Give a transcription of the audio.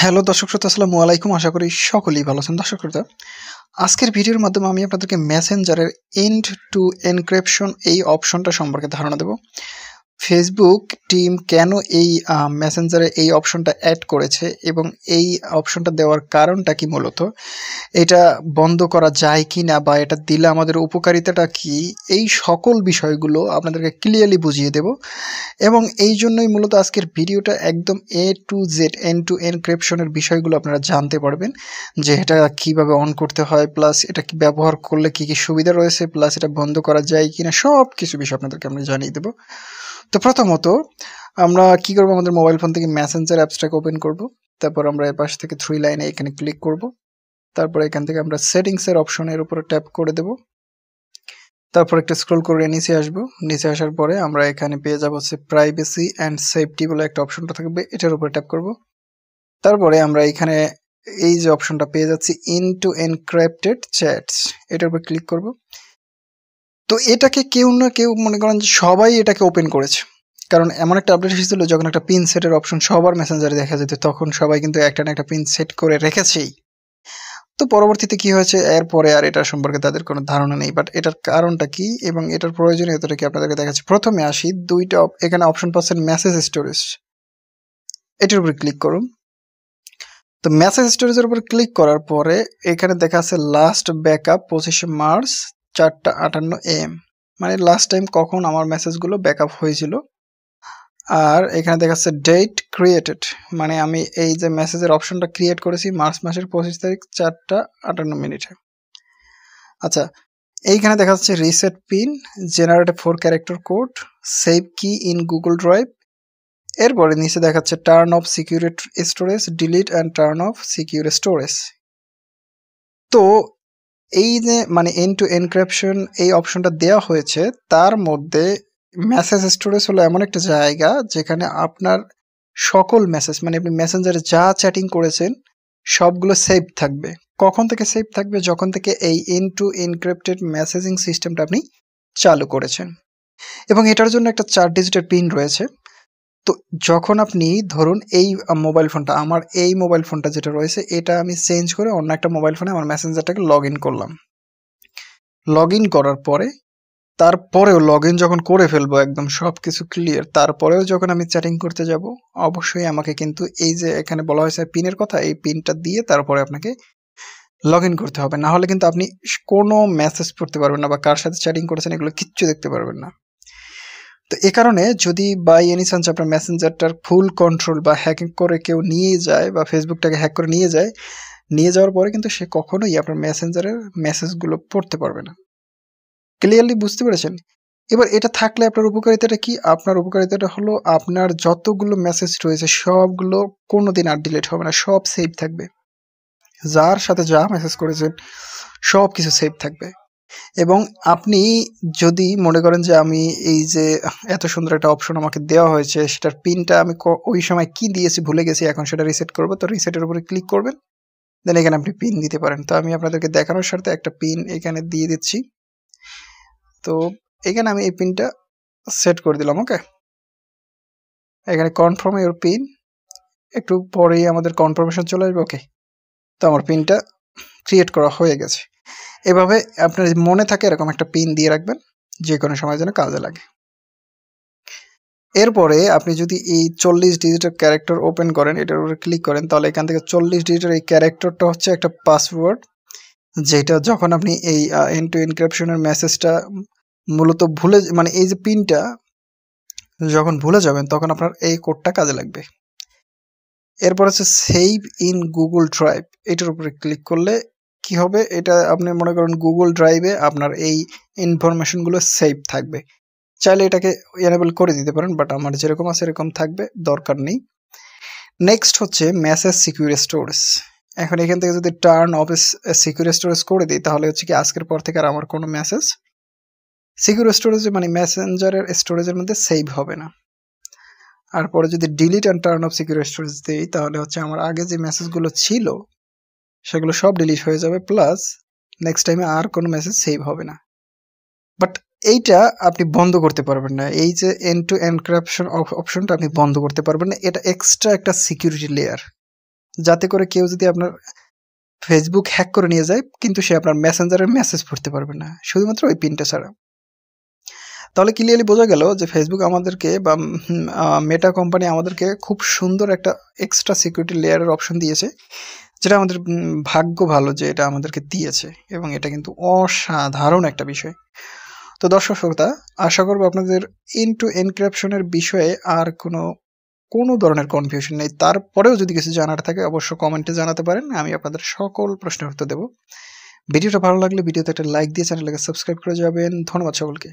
Hello দর্শক শ্রোতা, আসসালামু আলাইকুম। আশা করি সকলেই ভালো আছেন। দর্শক শ্রোতা, আজকের ভিডিওর মাধ্যমে আমি আপনাদেরকে মেসেঞ্জারের এন্ড টু এনক্রিপশন এই অপশনটা সম্পর্কে ধারণা দেব। ফেসবুক টিম কেন এই মেসেঞ্জারে এই অপশনটা অ্যাড করেছে এবং এই অপশনটা দেওয়ার কারণটা কি, মূলত এটা বন্ধ করা যায় কি না, বা এটা দিলে আমাদের উপকারিতাটা কি, এই সকল বিষয়গুলো আপনাদেরকে ক্লিয়ারলি বুঝিয়ে দেব। এবং এই জন্যই মূলত আজকের ভিডিওটা একদম এ টু জেড এন্ড টু এনক্রিপশনের বিষয়গুলো আপনারা জানতে পারবেন, যে এটা কিভাবে অন করতে হয়, প্লাস এটা কি ব্যবহার করলে কি কি সুবিধা রয়েছে, প্লাস এটা বন্ধ করা যায় কিনা, সব কিছু বিষয় আপনাদেরকে আমরা জানিয়ে দেবো। তো প্রথমত আমরা কি করব, আমাদের মোবাইল ফোন থেকে মেসেঞ্জার অ্যাপসটাকে ওপেন করব। তারপর আমরা এর পাশ থেকে থ্রি লাইনে এখানে ক্লিক করব। তারপর এখান থেকে আমরা সেটিংসের অপশনের উপরে ট্যাপ করে দেব। তারপর একটা স্ক্রল করে নিচে আসবো। নিচে আসার পরে আমরা এখানে পেয়ে যাবো হচ্ছে প্রাইভেসি অ্যান্ড সেফটি বলে একটা অপশনটা থাকবে, এটার উপরে ট্যাপ করব। তারপরে আমরা এখানে এই যে অপশনটা পেয়ে যাচ্ছি ইনটু এনক্রিপ্টেড চ্যাটস, এটার উপর ক্লিক করব। তো এটাকে কেউ না কেউ মনে করেন যে সবাই এটাকে ওপেন করেছে, কারণ এমন একটা আপডেট এসেছিল যখন একটা পিন সেটের অপশন সবার মেসেঞ্জারে দেখা যেত, তখন সবাই কিন্তু একটা না একটা পিন সেট করে রেখেছেই। তো পরবর্তীতে কি হয়েছে, এরপরে আর এটা সম্পর্কে তাদের কোনো ধারণা নেই। বাট এটার কারণটা কি এবং এটার প্রয়োজনীয়তাটা কি আপনাদেরকে দেখাচ্ছি। প্রথমে আসি, দুইটা এখানে অপশন পাচ্ছেন মেসেজ স্টোরেজ, এটার উপরে ক্লিক করুন। তো মেসেজ স্টোরেজের উপর ক্লিক করার পরে এখানে দেখা আছে লাস্ট ব্যাকআপ 25 মার্চ 4:58 AM, মানে লাস্ট টাইম কখন আমার মেসেজগুলো ব্যাকআপ হয়েছিল। আর এখানে দেখা যাচ্ছে ডেট ক্রিয়েটেড, মানে আমি এই যে মেসেজের অপশনটা ক্রিয়েট করেছি মার্চ মাসের 25 তারিখ 4:58 আচ্ছা, এইখানে দেখা যাচ্ছে reset pin, generate 4 character code, save কি ইন গুগল ড্রাইভ। এরপরে নিচে দেখাচ্ছে turn off secure storage, delete and turn off secure storage. তো এই যে মানে এন্ড টু এনক্রিপশন এই অপশনটা দেওয়া হয়েছে, তার মধ্যে মেসেজ স্টোরেজ হলো এমন একটা জায়গা যেখানে আপনার সকল মেসেজ, মানে আপনি মেসেঞ্জারে যা চ্যাটিং করেছেন সবগুলো সেভ থাকবে। কখন থেকে সেভ থাকবে? যখন থেকে এই এন্ড টু এনক্রিপ্টেড মেসেজিং সিস্টেমটা আপনি চালু করেছেন। এবং এটার জন্য একটা 4 ডিজিটের পিন রয়েছে। তো যখন আপনি ধরুন এই মোবাইল ফোনটা, আমার এই মোবাইল ফোনটা যেটা রয়েছে, এটা আমি চেঞ্জ করে অন্য একটা মোবাইল ফোনে আমার মেসেঞ্জারটাকে লগ ইন করলাম। লগ ইন করার পরে তারপরেও লগ ইন যখন করে ফেলবো একদম সবকিছু ক্লিয়ার, তারপরেও যখন আমি চ্যাটিং করতে যাব, অবশ্যই আমাকে কিন্তু এই যে এখানে বলা হয়েছে পিনের কথা, এই পিনটা দিয়ে তারপরে আপনাকে লগ ইন করতে হবে। না হলে কিন্তু আপনি কোনো মেসেজ পড়তে পারবেন না, বা কার সাথে চ্যাটিং করেছেন এগুলো কিচ্ছু দেখতে পারবেন না। তো এ কারণে যদি বাই এনি চান্স আপনার মেসেঞ্জারটার ফুল কন্ট্রোল বা হ্যাকিং করে কেউ নিয়ে যায়, বা ফেসবুকটাকে হ্যাক করে নিয়ে যায়, নিয়ে যাওয়ার পরে কিন্তু সে কখনোই আপনার মেসেঞ্জারের মেসেজগুলো পড়তে পারবে না। ক্লিয়ারলি বুঝতে পেরেছেন? এবার এটা থাকলে আপনার উপকারিতাটা কি? আপনার উপকারিতাটা হলো আপনার যতগুলো মেসেজ রয়েছে সবগুলো কোনোদিন আর ডিলিট হবে না, সব সেভ থাকবে। যার সাথে যা মেসেজ করেছেন সব কিছু সেভ থাকবে। এবং আপনি যদি মনে করেন যে আমি এই যে এত সুন্দর একটা অপশন আমাকে দেওয়া হয়েছে, সেটার পিনটা আমি ওই সময় কি দিয়েছি ভুলে গেছি, এখন সেটা রিসেট করবো, তো রিসেটের উপরে ক্লিক করবেন, দেন এখানে আপনি পিন দিতে পারেন। তো আমি আপনাদেরকে দেখানোর স্বার্থে একটা পিন এখানে দিয়ে দিচ্ছি। তো এখানে আমি এই পিনটা সেট করে দিলাম। ওকে, এখানে কনফার্ম ইউর পিন, একটু পরেই আমাদের কনফার্মেশন চলে আসবে। ওকে, তো আমার পিনটা ক্রিয়েট করা হয়ে গেছে। এভাবে আপনার মনে থাকে এরকম একটা পিন দিয়ে রাখবেন, যে কোনো সময় যেন কাজে লাগে। এরপরে আপনি যদি এই 40 ডিজিটের ক্যারেক্টার ওপেন করেন, এটার উপরে ক্লিক করেন, তাহলে এখান থেকে 40 ডিজিটের এই ক্যারেক্টারটা হচ্ছে একটা পাসওয়ার্ড, যেটা যখন আপনি এই এন্ড টু এনক্রিপশনের মেসেজটা মূলত ভুলে, মানে এই যে পিনটা যখন ভুলে যাবেন তখন আপনার এই কোডটা কাজে লাগবে। এরপর হচ্ছে সেভ ইন গুগল ড্রাইভ, এটার উপরে ক্লিক করলে কি হবে, এটা আপনি মনে করেন গুগল ড্রাইভে আপনার এই ইনফরমেশনগুলো সেভ থাকবে। চাইলে এটাকে এনেবল করে দিতে পারেন, বাট আমার যেরকম আছে এরকম থাকবে, দরকার নেই। নেক্সট হচ্ছে মেসেজ সিকিউর স্টোরেজ। এখন এখান থেকে যদি টার্ন অফ সিকিউর স্টোরেজ করে দিই, তাহলে হচ্ছে কি আজকের পর থেকে আর আমার কোনো মেসেজ সিকিউর স্টোরেজে, মানে মেসেঞ্জারের স্টোরেজের মধ্যে সেভ হবে না। আর পরে যদি delete and turn off secure storage দিই, তাহলে হচ্ছে আমার আগে যে মেসেজগুলো ছিল সেগুলো সব ডিলিট হয়ে যাবে, প্লাস নেক্সট টাইমে আর কোনো মেসেজ সেভ হবে না। বাট এইটা আপনি বন্ধ করতে পারবেন না, এই যে এন্ড টু এনক্রিপশন অপশনটা আপনি বন্ধ করতে পারবেন না, এটা এক্সট্রা একটা সিকিউরিটি লেয়ার। যাতে করে কেউ যদি আপনার ফেসবুক হ্যাক করে নিয়ে যায় কিন্তু সে আপনার মেসেঞ্জারের মেসেজ পড়তে পারবে না, শুধুমাত্র ওই পিনটা ছাড়া। তাহলে ক্লিয়ারলি বোঝা গেল যে ফেসবুক আমাদেরকে বা মেটা কোম্পানি আমাদেরকে খুব সুন্দর একটা এক্সট্রা সিকিউরিটি লেয়ারের অপশন দিয়েছে, যেটা আমাদের ভাগ্য ভালো যে এটা আমাদেরকে দিয়েছে, এবং এটা কিন্তু অসাধারণ একটা বিষয়। তো দর্শক শ্রোতা, আশা করবো আপনাদের এন্ড টু এনক্রিপশনের বিষয়ে আর কোনো ধরনের কনফিউশন নেই। তারপরেও যদি কিছু জানার থাকে অবশ্য কমেন্টে জানাতে পারেন, আমি আপনাদের সকল প্রশ্নের উত্তর দেব। ভিডিওটা ভালো লাগলে ভিডিওতে একটা লাইক দিয়ে চ্যানেলটাকে সাবস্ক্রাইব করে যাবেন। ধন্যবাদ সকলকে।